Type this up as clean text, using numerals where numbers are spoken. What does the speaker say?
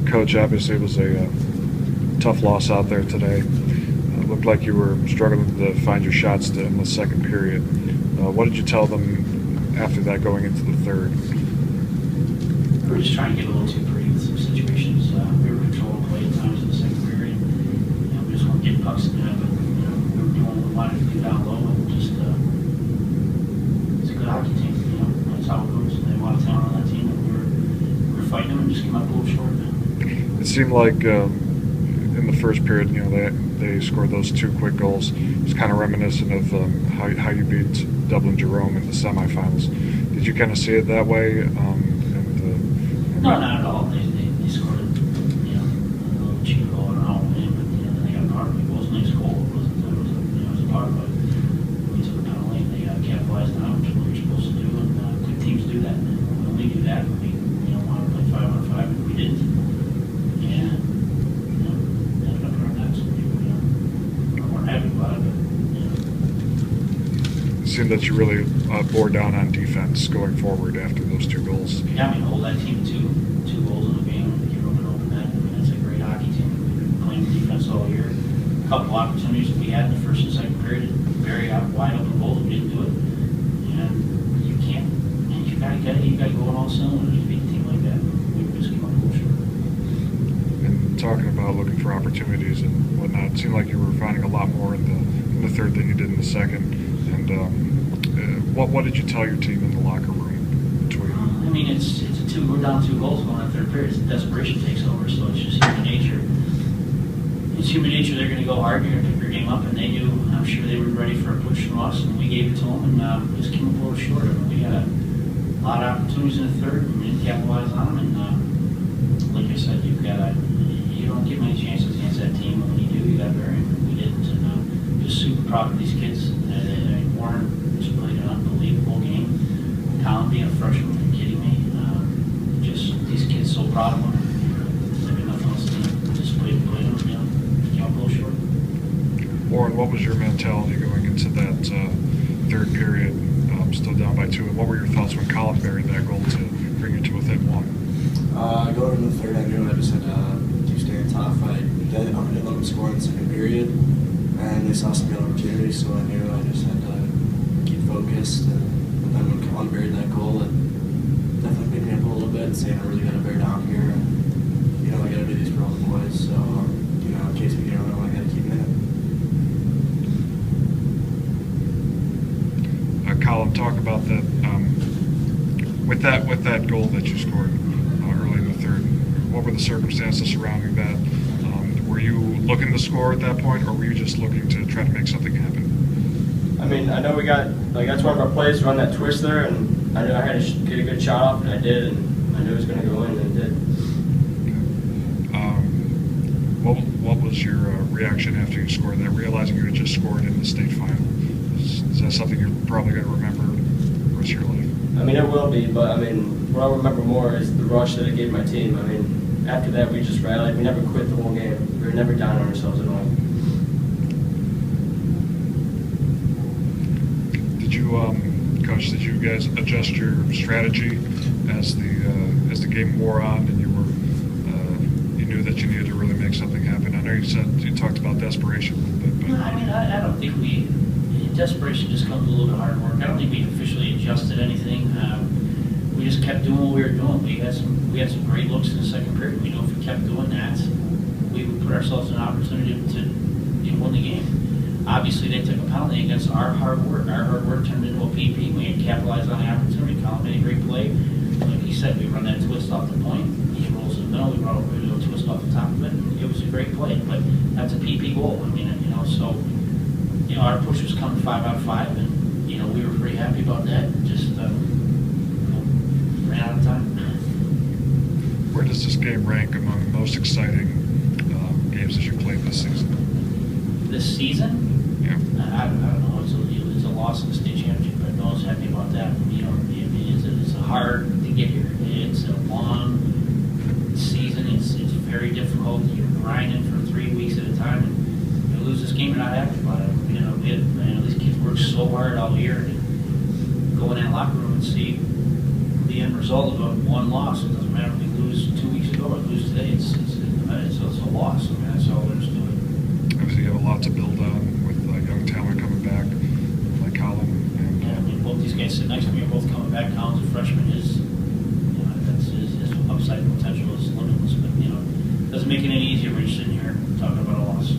Coach, obviously it was a tough loss out there today. Looked like you were struggling to find your shots in the second period. What did you tell them after that going into the third? We were just trying to get a little too pretty with some situations. We were controlling play at times in the second period. We just weren't getting pucks in the net, but we were doing what we wanted to do down low, and just it's a good hockey team. That's how it goes. They have a lot of talent on that team, and we were fighting them and just came up a little short. It seemed like in the first period, they scored those 2 quick goals. It was kind of reminiscent of how you beat Dublin Jerome in the semifinals. Did you kind of see it that way? No, not at all. They scored a little cheap goal and all in, but then they got a power play. It wasn't a nice goal. It was a power play. We took a penalty and they capitalized on it, which is what you're supposed to do. And good teams do that. And when we do that, we want to play 5-on-5, and we didn't. And ended up in our nets. We weren't happy about it, but It seemed that you really bore down on defense going forward after those 2 goals. yeah, hold that team to 2 goals in a game and give them an open net. It's a great hockey team. We've been playing defense all year. A couple opportunities that we had in the first and second period, very wide open goals. We didn't do it. And you can't. And you got to go on all cylinders to beat a team like that. We just came up a little short. And talking about looking for opportunities and whatnot, it seemed like you were finding a lot more in the third than you did in the second. And what did you tell your team in the locker room between? I mean, we're down 2 goals going on third period. Desperation takes over, so it's just human nature. It's human nature. They're going to go hard. You're going to pick your game up, and they knew. I'm sure they were ready for a push from us, and we gave it to them, and just came up a little short. I mean, we had a lot of opportunities in the third, and we didn't capitalize on them. And like I said, you don't get many chances against that team, and when you do, you got very. We didn't, and just super proud of these kids. Warren just played an unbelievable game. Colin being a freshman, are you kidding me? Just these kids, so proud of them. There's nothing else to do. Just played them, came up a little short. Warren, what was your mentality going into that third period, still down by 2? And what were your thoughts when Colin buried that goal to bring you to within 1? Going into the third, I knew I just had to stay tough. I didn't let them score in the second period, and they saw some good opportunities, so I knew I just had to keep focused. And then when Colin buried that goal, it definitely picked me up a little bit, saying I really got to bear down here, and I got to do these for all the boys. So in case we get another one, I got to keep in it. Colin, talk about that. With that goal that you scored early in the third, what were the circumstances surrounding that? Were you looking to score at that point, or were you just looking to try to make something happen? I mean, I know we got, that's one of our plays, run that twist there, and I knew I had to get a good shot off, and I did, and I knew it was going to go in, and it did. What was your reaction after you scored that, realizing you had just scored in the state final? Is that something you're probably going to remember the rest of your life? I mean, it will be, but, what I'll remember more is the rush that it gave my team. I mean, after that, we just rallied. We never quit the whole game. We were never down on ourselves at all. Did you, Coach, did you guys adjust your strategy as the game wore on and you knew that you needed to really make something happen? I know you talked about desperation a little bit, but no, I mean, I don't think desperation just comes with a little bit of hard work. I don't think we officially adjusted anything. We just kept doing what we were doing. We had some great looks in the second period. We know if we kept doing that, we would put ourselves in an opportunity to win the game. Obviously, they took a penalty against our hard work. Our hard work turned into a PP. We had capitalized on the opportunity. Colin made a great play. Like he said, we run that twist off the point. He rolls in the middle. We run a twist off the top of it. It was a great play, but that's a PP goal. I mean, so our push was coming 5-on-5, and we were pretty happy about that. Just ran out of time. Where does this game rank among the most exciting games that you played this season? This season? Yeah. I don't know. It's a loss in the state championship, but I was happy about that. It's hard to get here. It's a long season. It's very difficult. You're grinding for 3 weeks at a time, and you lose this game, you're not happy about it. These kids work so hard all year to go in that locker room and see the end end result of a one loss. It doesn't matter if we lose 2 weeks ago or lose today. It's a loss. I mean, that's all there is to it. Obviously, you have a lot to build on with young talent coming back, like Colin. And, Yeah, I mean, both these guys sit next to me are both coming back. Colin's a freshman. His upside potential is limitless. But, it doesn't make it any easier when you're sitting here talking about a loss.